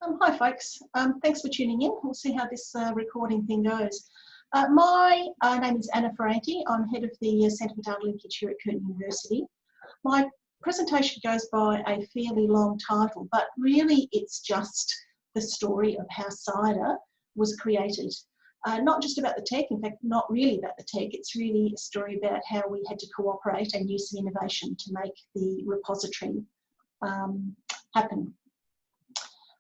Hi folks, thanks for tuning in. We'll see how this recording thing goes. My name is Anna Ferrante. I'm head of the Centre for Data Linkage here at Curtin University. My presentation goes by a fairly long title, but really it's just the story of how SIDR was created. Not just about the tech, in fact not really about the tech, it's really a story about how we had to cooperate and use some innovation to make the repository happen.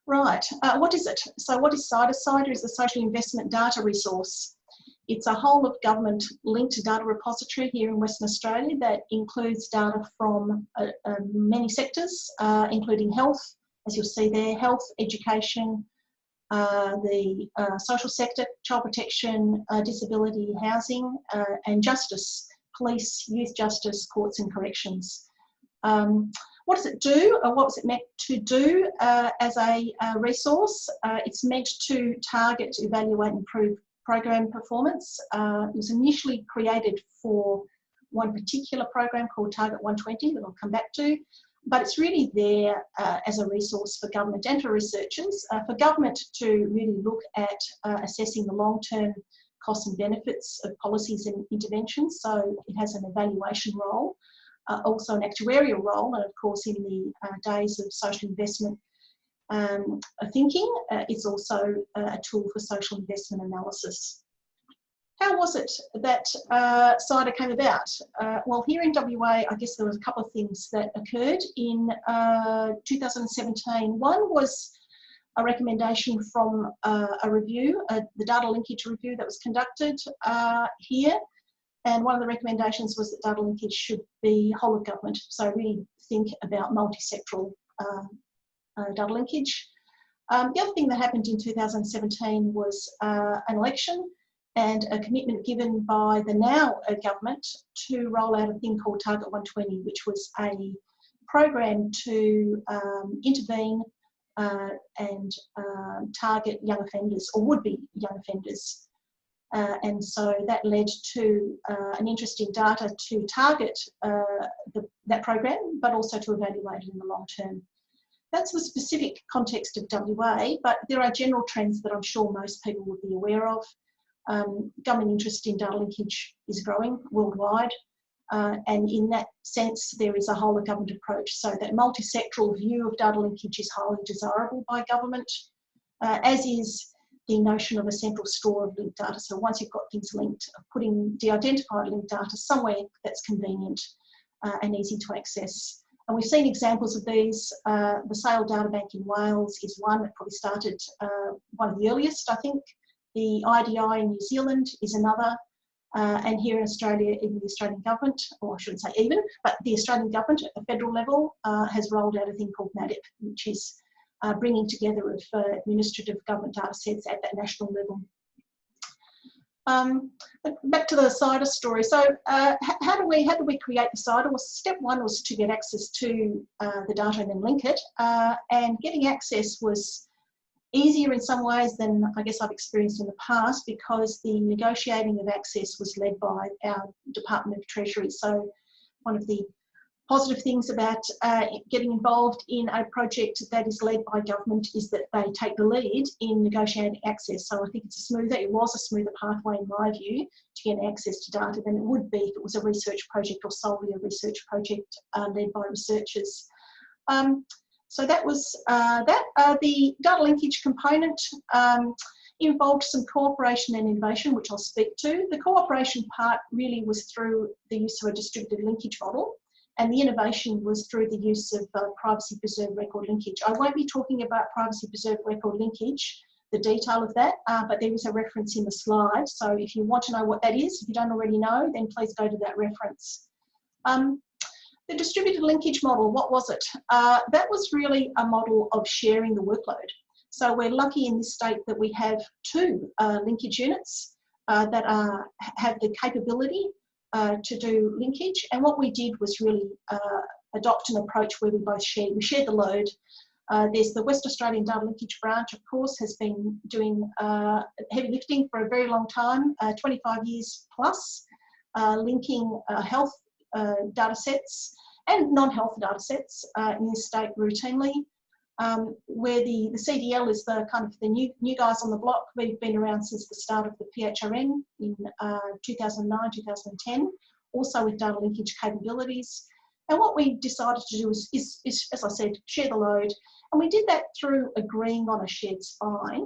Right, what is it? So what is SIDR? SIDR is the Social Investment Data Resource. It's a whole of government linked data repository here in Western Australia that includes data from many sectors, including health, as you'll see there, health, education, the social sector, child protection, disability, housing, and justice, police, youth justice, courts and corrections. What does it do, or what was it meant to do as a resource? It's meant to target, evaluate and improve program performance. It was initially created for one particular program called Target 120 that I'll come back to, but it's really there as a resource for government and for researchers, for government to really look at assessing the long-term costs and benefits of policies and interventions. So it has an evaluation role. Also an actuarial role, and of course in the days of social investment thinking, it's also a tool for social investment analysis. How was it that SIDR came about? Well, here in WA, I guess there was a couple of things that occurred in 2017. One was a recommendation from a review, the Data Linkage review that was conducted here. And one of the recommendations was that data linkage should be whole of government. So really think about multi-sectoral data linkage. The other thing that happened in 2017 was an election and a commitment given by the now government to roll out a thing called Target 120, which was a program to intervene and target young offenders, or would-be young offenders. And so that led to an interest in data to target that program, but also to evaluate it in the long term. That's the specific context of WA, but there are general trends that I'm sure most people would be aware of. Government interest in data linkage is growing worldwide, and in that sense there is a whole of government approach. So that multi-sectoral view of data linkage is highly desirable by government, as is the notion of a central store of linked data. So once you've got things linked, putting de-identified linked data somewhere that's convenient and easy to access. And we've seen examples of these. The Sale Data Bank in Wales is one that probably started one of the earliest, I think. The IDI in New Zealand is another. And here in Australia, even the Australian government, or I shouldn't say even, but the Australian government at the federal level has rolled out a thing called MADIP, which is bringing together of administrative government data sets at that national level. Back to the SIDR story. So how did we create the SIDR? Well, step one was to get access to the data and then link it. And getting access was easier in some ways than I guess I've experienced in the past, because the negotiating of access was led by our Department of Treasury. So one of the positive things about getting involved in a project that is led by government is that they take the lead in negotiating access. So I think it was a smoother pathway in my view to get access to data than it would be if it was a research project or solely a research project led by researchers. So that was that. The data linkage component involved some cooperation and innovation, which I'll speak to. The cooperation part really was through the use of a distributed linkage model. And the innovation was through the use of privacy preserved record linkage. I won't be talking about privacy preserved record linkage, the detail of that, but there is a reference in the slide. So if you want to know what that is, if you don't already know, then please go to that reference. The distributed linkage model, what was it? That was really a model of sharing the workload. So we're lucky in this state that we have two linkage units that have the capability to do linkage, and what we did was really adopt an approach where we both shared. We shared the load. There's the West Australian Data Linkage branch, of course, has been doing heavy lifting for a very long time, 25 years plus, linking health data sets and non-health data sets in this state routinely. where the CDL is the kind of the new guys on the block. We've been around since the start of the PHRN in 2009, 2010, also with data linkage capabilities. And what we decided to do is, as I said, share the load. And we did that through agreeing on a shared spine.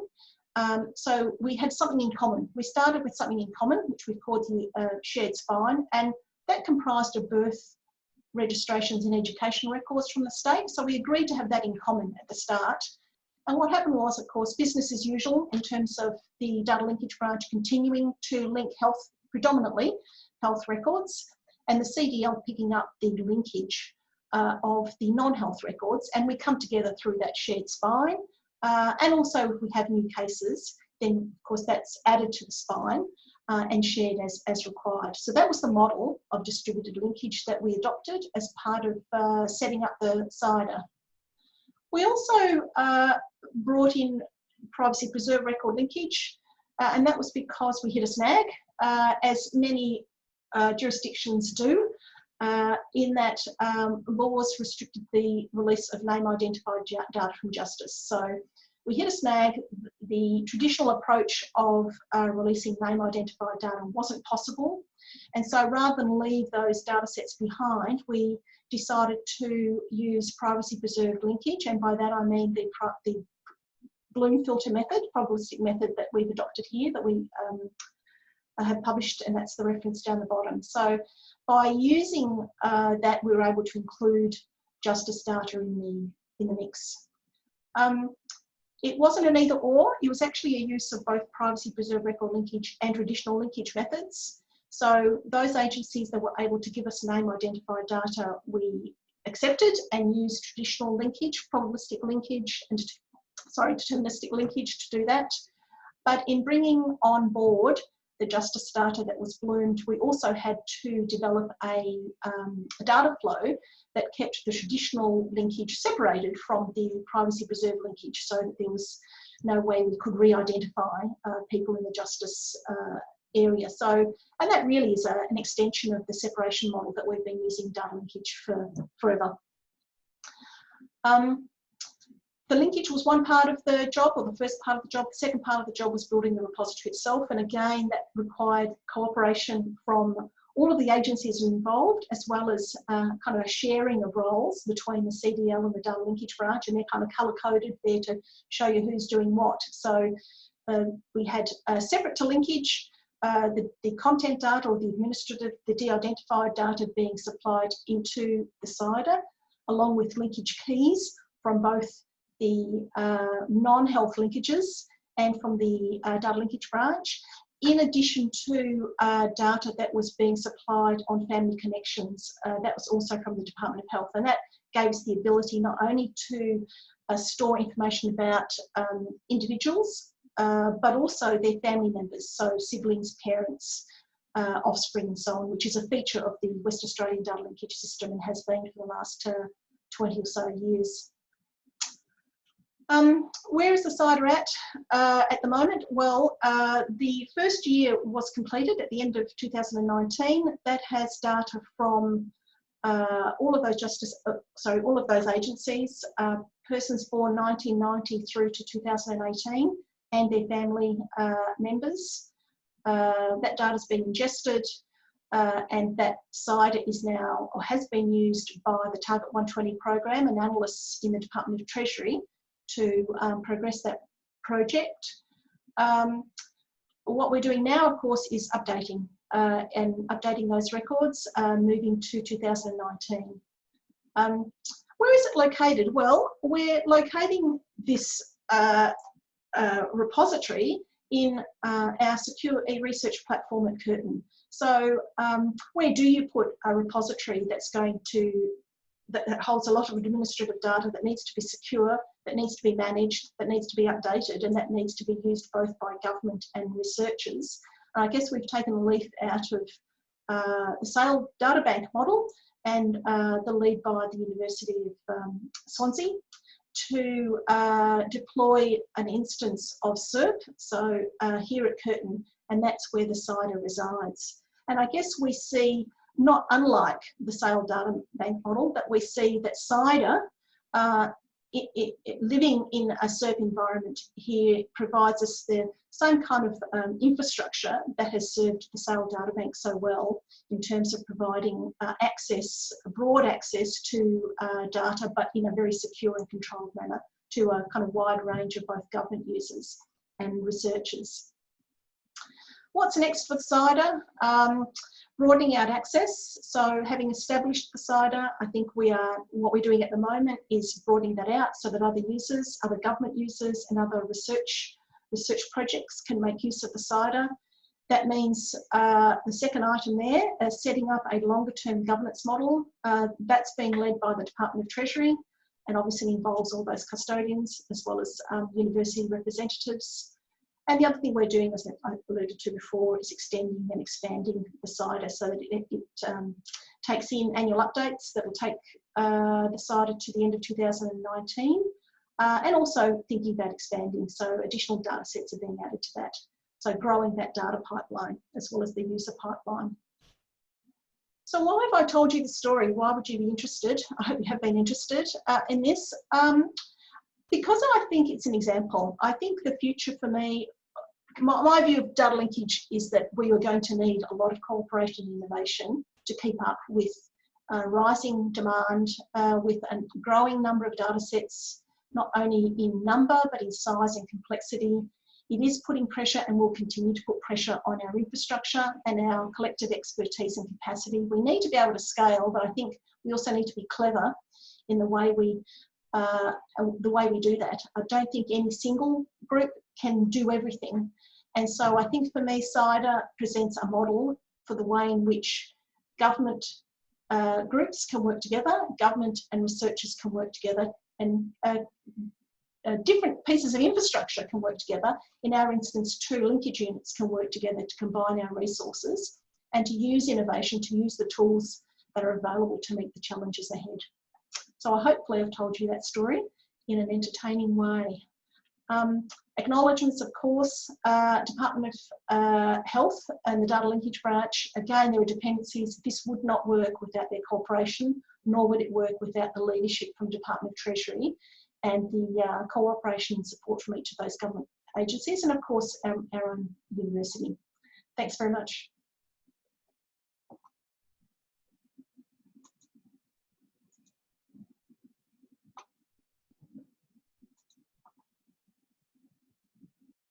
So we had something in common. We started with something in common, which we called the shared spine, and that comprised of birth registrations and education records from the state. So we agreed to have that in common at the start. And what happened was, of course, business as usual in terms of the data linkage branch continuing to link health, predominantly health records, and the CDL picking up the linkage of the non-health records. And we come together through that shared spine. And also if we have new cases, then of course that's added to the spine and shared as required. So that was the model of distributed linkage that we adopted as part of setting up the SIDR. We also brought in privacy preserved record linkage, and that was because we hit a snag, as many jurisdictions do, in that laws restricted the release of name identified data from justice. So we hit a snag. The traditional approach of releasing name identified data wasn't possible. And so rather than leave those data sets behind, we decided to use privacy preserved linkage. And by that I mean the Bloom filter method, probabilistic method that we've adopted here, that we have published, and that's the reference down the bottom. So by using that, we were able to include justice data in the mix. It wasn't an either or, it was actually a use of both privacy preserved record linkage and traditional linkage methods. So those agencies that were able to give us name identified data, we accepted and used traditional linkage, probabilistic linkage, and deterministic linkage to do that. But in bringing on board the justice data that was bloomed, we also had to develop a data flow that kept the traditional linkage separated from the privacy preserved linkage, so that there was no way we could re-identify people in the justice area. So, and that really is an extension of the separation model that we've been using data linkage for forever. The linkage was one part of the job, or the first part of the job. The second part of the job was building the repository itself, and again that required cooperation from all of the agencies involved, as well as kind of a sharing of roles between the CDL and the data linkage branch, and they're kind of colour-coded there to show you who's doing what. So we had separate to linkage, the content data or the administrative, the de-identified data being supplied into the SIDR, along with linkage keys from both the non-health linkages and from the data linkage branch, in addition to data that was being supplied on family connections. That was also from the Department of Health, and that gave us the ability not only to store information about individuals, but also their family members, so siblings, parents, offspring and so on, which is a feature of the West Australian data linkage system and has been for the last 20 or so years. Where is the SIDR at the moment? Well, the first year was completed at the end of 2019. That has data from all of those agencies, persons born 1990 through to 2018, and their family members. That data has been ingested, and that SIDR is now, or has been used by the Target 120 program and analysts in the Department of Treasury to progress that project. What we're doing now, of course, is updating and updating those records, moving to 2019. Where is it located? Well, we're locating this repository in our secure e-research platform at Curtin. So where do you put a repository that's going to, that holds a lot of administrative data that needs to be secure, that needs to be managed, that needs to be updated, and that needs to be used both by government and researchers? I guess we've taken a leaf out of the SAIL data bank model and the lead by the University of Swansea to deploy an instance of SERP, so here at Curtin, and that's where the SIDR resides. And I guess we see, not unlike the SAIL data bank model, that we see that SIDR living in a SERP environment here provides us the same kind of infrastructure that has served the SAIL databank so well in terms of providing broad access to data, but in a very secure and controlled manner to a kind of wide range of both government users and researchers. What's next for SIDR? Broadening out access. So having established the SIDR, I think what we're doing at the moment is broadening that out so that other users, other government users and other research projects can make use of the SIDR. That means the second item there, setting up a longer term governance model. That's being led by the Department of Treasury and obviously involves all those custodians as well as university representatives. And the other thing we're doing, as I alluded to before, is extending and expanding the SIDR so that it takes in annual updates that will take the SIDR to the end of 2019, and also thinking about expanding, so additional data sets are being added to that. So growing that data pipeline as well as the user pipeline. So why have I told you the story? Why would you be interested? I hope you have been interested in this. Because I think it's an example. I think the future for me, my view of data linkage is that we are going to need a lot of cooperation and innovation to keep up with rising demand, with a growing number of data sets, not only in number, but in size and complexity. It is putting pressure and will continue to put pressure on our infrastructure and our collective expertise and capacity. We need to be able to scale, but I think we also need to be clever in the way we do that. I don't think any single group can do everything. And so I think for me, SIDR presents a model for the way in which government groups can work together, government and researchers can work together, and different pieces of infrastructure can work together. In our instance, 2 linkage units can work together to combine our resources and to use innovation, to use the tools that are available to meet the challenges ahead. So hopefully I've told you that story in an entertaining way. Acknowledgements, of course, Department of Health and the Data Linkage Branch. Again, there are dependencies. This would not work without their cooperation, nor would it work without the leadership from Department of Treasury and the cooperation and support from each of those government agencies, and of course our own university. Thanks very much.